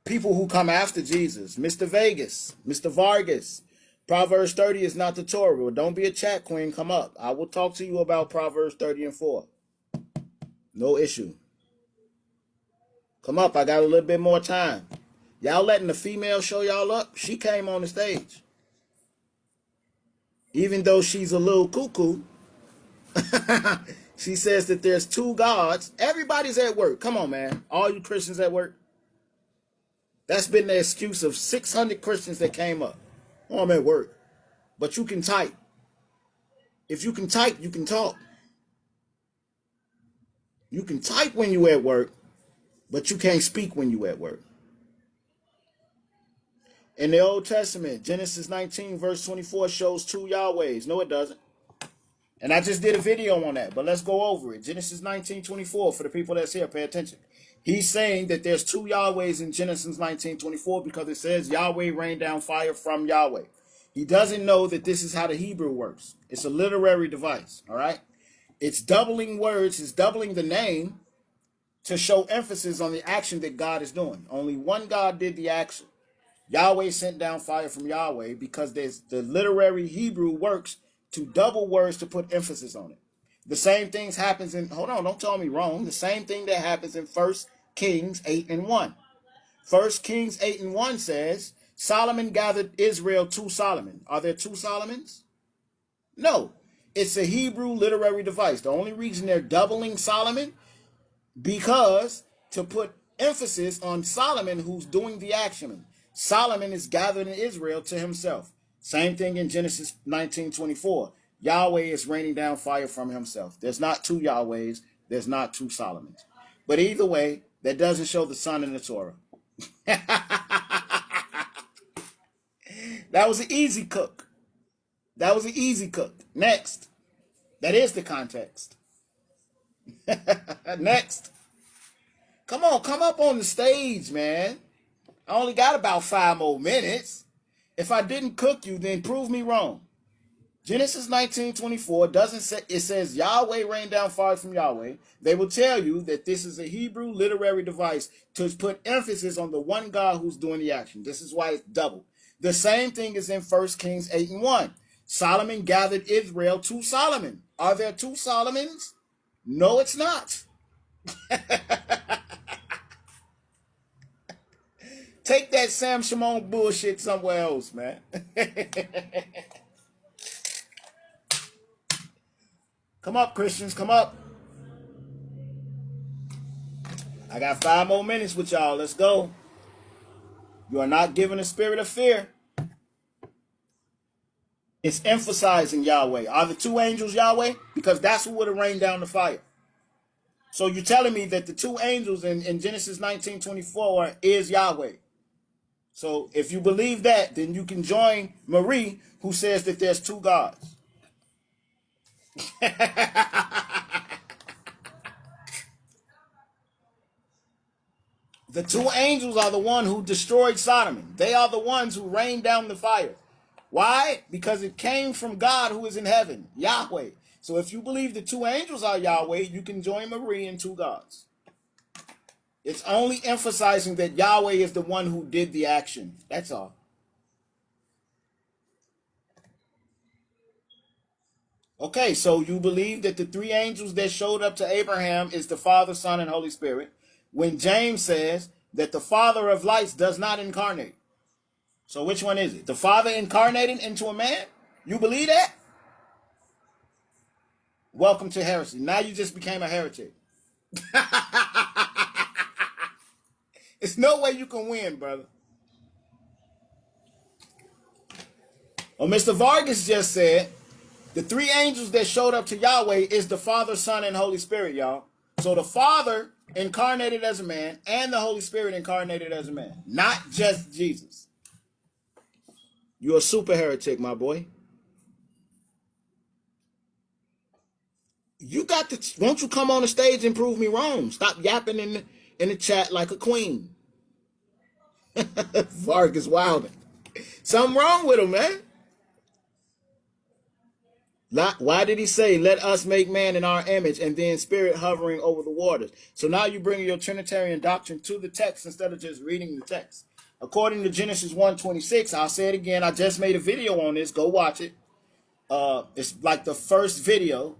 people who come after Jesus, Mr. Vegas, Mr. Vargas. Proverbs 30 is not the Torah. Well, don't be a chat queen. Come up. I will talk to you about Proverbs 30 and 4. No issue. Come up. I got a little bit more time. Y'all letting the female show y'all up? She came on the stage. Even though she's a little cuckoo, she says that there's two gods. Everybody's at work. Come on, man. All you Christians at work. That's been the excuse of 600 Christians that came up. Oh, I'm at work. But you can type. If you can type, you can talk. You can type when you at work, but you can't speak when you at work. In the Old Testament, Genesis 19 verse 24 shows two Yahwehs. No, it doesn't. And I just did a video on that, but let's go over it. Genesis 19:24, for the people that's here, pay attention. He's saying that there's two Yahwehs in Genesis 19:24 because it says Yahweh rained down fire from Yahweh. He doesn't know that this is how the Hebrew works. It's a literary device, all right? It's doubling words, it's doubling the name to show emphasis on the action that God is doing. Only one God did the action. Yahweh sent down fire from Yahweh because there's the literary Hebrew works to double words to put emphasis on it. The same things happens in, hold on, don't tell me wrong. The same thing that happens in 1 Kings 8 and 1. 1 Kings 8 and 1 says, Solomon gathered Israel to Solomon. Are there two Solomons? No. It's a Hebrew literary device. The only reason they're doubling Solomon, because to put emphasis on Solomon who's doing the action. Solomon is gathering Israel to himself. Same thing in Genesis 19:24. Yahweh is raining down fire from himself. There's not two Yahwehs. There's not two Solomons. But either way, that doesn't show the Son in the Torah. That was an easy cook. That was an easy cook. Next. That is the context. Next. Come on, come up on the stage, man. I only got about 5 more minutes. If I didn't cook you, then prove me wrong. Genesis 19:24 doesn't say, it says Yahweh rained down fire from Yahweh. They will tell you that this is a Hebrew literary device to put emphasis on the one God who's doing the action. This is why it's double. The same thing is in 1 Kings 8 and 1. Solomon gathered Israel to Solomon. Are there two Solomons? No, it's not. Take that Sam Shimon bullshit somewhere else, man. Come up, Christians, come up. I got 5 more minutes with y'all. Let's go. You are not given a spirit of fear. It's emphasizing Yahweh. Are the two angels Yahweh? Because that's who would have rained down the fire. So you're telling me that the two angels in Genesis 19:24 is Yahweh. So if you believe that, then you can join Marie, who says that there's two gods. The two angels are the one who destroyed Sodom. They are the ones who rained down the fire. Why? Because it came from God who is in heaven, Yahweh. So if you believe the two angels are Yahweh, you can join Marie and two gods. It's only emphasizing that Yahweh is the one who did the action. That's all. Okay, so you believe that the three angels that showed up to Abraham is the Father, Son, and Holy Spirit, when James says that the Father of lights does not incarnate. So which one is it? The Father incarnated into a man? You believe that? Welcome to heresy. Now you just became a heretic. It's no way you can win, brother. Well, Mr. Vargas just said the three angels that showed up to Yahweh is the Father, Son, and Holy Spirit, y'all. So the Father incarnated as a man and the Holy Spirit incarnated as a man, not just Jesus. You're a super heretic, my boy. You got to, won't you come on the stage and prove me wrong? Stop yapping in the chat like a queen. Vargas wilding. Something wrong with him, man. Why did he say, let us make man in our image, and then spirit hovering over the waters? So now you bring your Trinitarian doctrine to the text instead of just reading the text. According to Genesis 1:26, I'll say it again. I just made a video on this. Go watch it. It's like the first video.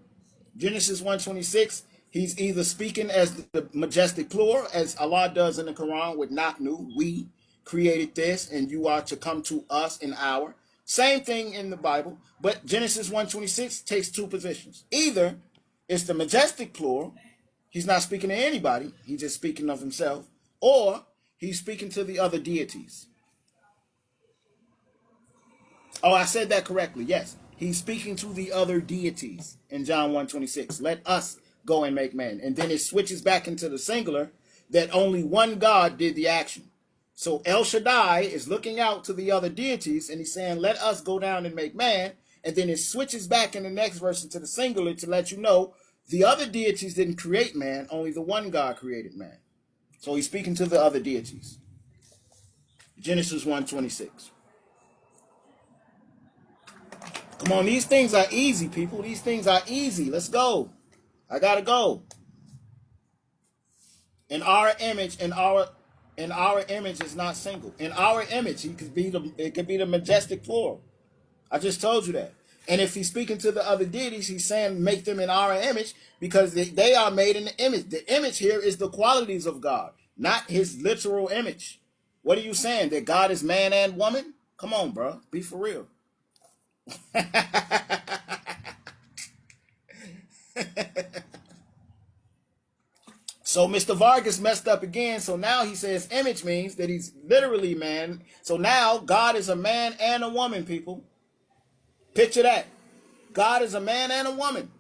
Genesis 1:26, he's either speaking as the majestic plural, as Allah does in the Quran with Nahnu, we created this, and you are to come to us in our. Same thing in the Bible, but Genesis 1:26 takes two positions. Either it's the majestic plural, he's not speaking to anybody, he's just speaking of himself, or he's speaking to the other deities. Oh, I said that correctly. Yes. He's speaking to the other deities in John 1:26. Let us go and make man. And then it switches back into the singular that only one God did the action. So El Shaddai is looking out to the other deities and he's saying, let us go down and make man. And then it switches back in the next verse into the singular to let you know the other deities didn't create man, only the one God created man. So he's speaking to the other deities. Genesis 1:26. Come on, these things are easy, people. These things are easy. Let's go. I gotta go. In our image, in our image is not single. In our image, it could be the majestic plural. I just told you that. And if he's speaking to the other deities, he's saying make them in our image because they are made in the image. The image here is the qualities of God, not his literal image. What are you saying? That God is man and woman? Come on, bro. Be for real. So Mr. Vargas messed up again. So now he says image means that he's literally man. So now God is a man and a woman, people. Picture that. God is a man and a woman.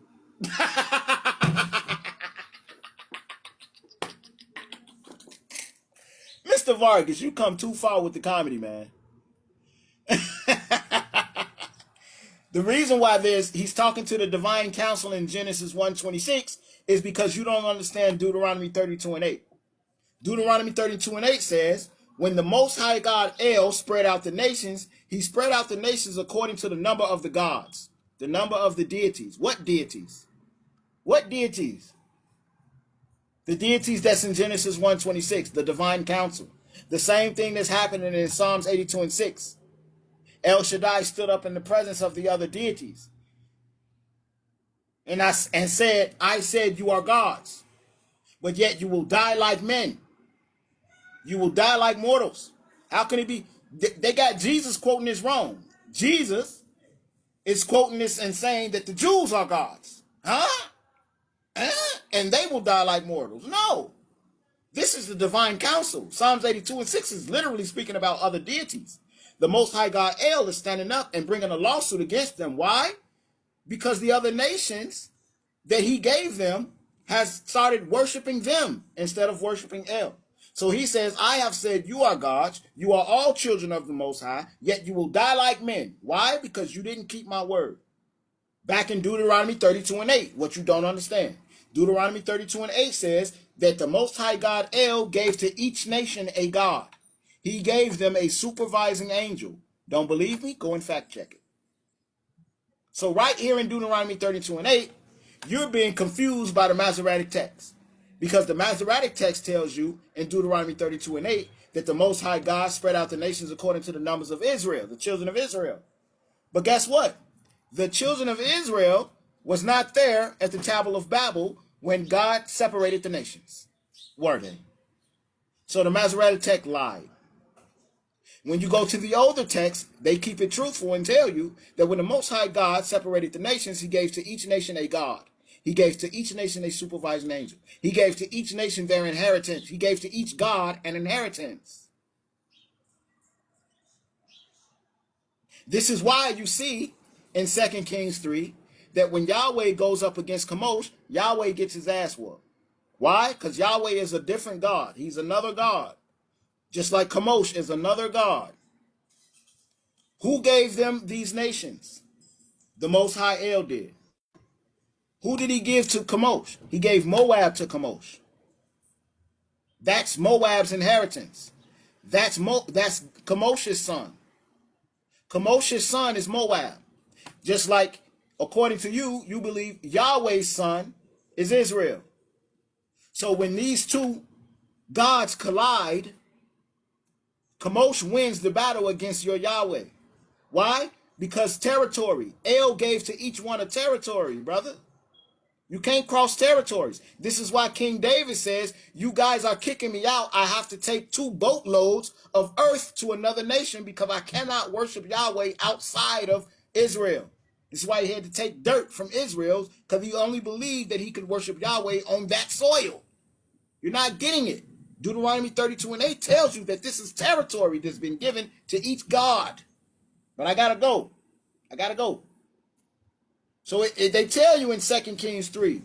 Mr. Vargas, you come too far with the comedy, man. The reason why he's talking to the divine council in Genesis 1:26 is because you don't understand Deuteronomy 32:8. Deuteronomy 32:8 says, when the Most High God El spread out the nations, he spread out the nations according to the number of the gods, the number of the deities. What deities? What deities? The deities that's in Genesis 1:26, the divine council. The same thing that's happening in Psalms 82:6. El Shaddai stood up in the presence of the other deities and said, I said you are gods, but yet you will die like men. You will die like mortals. How can it be? They got Jesus quoting this wrong. Jesus is quoting this and saying that the Jews are gods. Huh? And they will die like mortals. No. This is the divine council. Psalms 82:6 is literally speaking about other deities. The Most High God El is standing up and bringing a lawsuit against them. Why? Because the other nations that he gave them has started worshiping them instead of worshiping El. So he says, I have said you are gods. You are all children of the Most High, yet you will die like men. Why? Because you didn't keep my word. Back in Deuteronomy 32:8, what you don't understand. Deuteronomy 32:8 says that the Most High God El gave to each nation a god. He gave them a supervising angel. Don't believe me? Go and fact check it. So right here in Deuteronomy 32:8, you're being confused by the Masoretic text. Because the Masoretic text tells you in Deuteronomy 32:8 that the Most High God spread out the nations according to the numbers of Israel, the children of Israel. But guess what? The children of Israel was not there at the Tower of Babel when God separated the nations. Were they? So the Masoretic text lied. When you go to the older text, they keep it truthful and tell you that when the Most High God separated the nations, he gave to each nation a God. He gave to each nation a supervising angel. He gave to each nation their inheritance. He gave to each God an inheritance. This is why you see in 2 Kings 3 that when Yahweh goes up against Chemosh, Yahweh gets his ass whooped. Why? Because Yahweh is a different God. He's another God. Just like Chemosh is another God. Who gave them these nations? The Most High El did. Who did he give to Chemosh? He gave Moab to Chemosh. That's Moab's inheritance. That's Chemosh's son. Chemosh's son is Moab. Just like according to you, you believe Yahweh's son is Israel. So when these two gods collide, Chemosh wins the battle against your Yahweh. Why? Because territory. El gave to each one a territory, brother. You can't cross territories. This is why King David says, you guys are kicking me out. I have to take 2 boatloads of earth to another nation because I cannot worship Yahweh outside of Israel. This is why he had to take dirt from Israel, because he only believed that he could worship Yahweh on that soil. You're not getting it. Deuteronomy 32:8 tells you that this is territory that's been given to each god. But I gotta go. I gotta go. So they tell you in 2 Kings 3,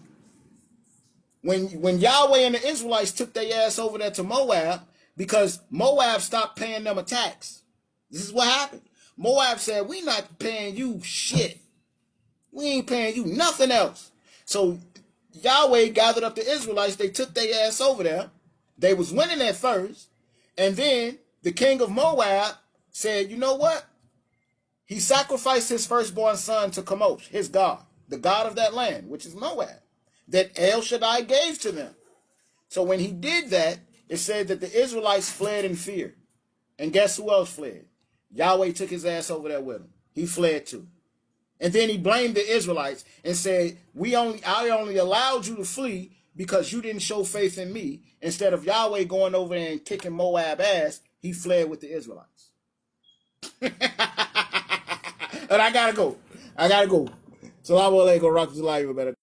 when Yahweh and the Israelites took their ass over there to Moab, because Moab stopped paying them a tax. This is what happened. Moab said, we not paying you shit. We ain't paying you nothing else. So Yahweh gathered up the Israelites. They took their ass over there. They was winning at first. And then the king of Moab said, you know what? He sacrificed his firstborn son to Chemosh, his god, the god of that land, which is Moab, that El Shaddai gave to them. So when he did that, it said that the Israelites fled in fear. And guess who else fled? Yahweh took his ass over there with him. He fled too. And then he blamed the Israelites and said, I only allowed you to flee because you didn't show faith in me. Instead of Yahweh going over there and kicking Moab ass, he fled with the Israelites. And I gotta go. So I will go rock the life better.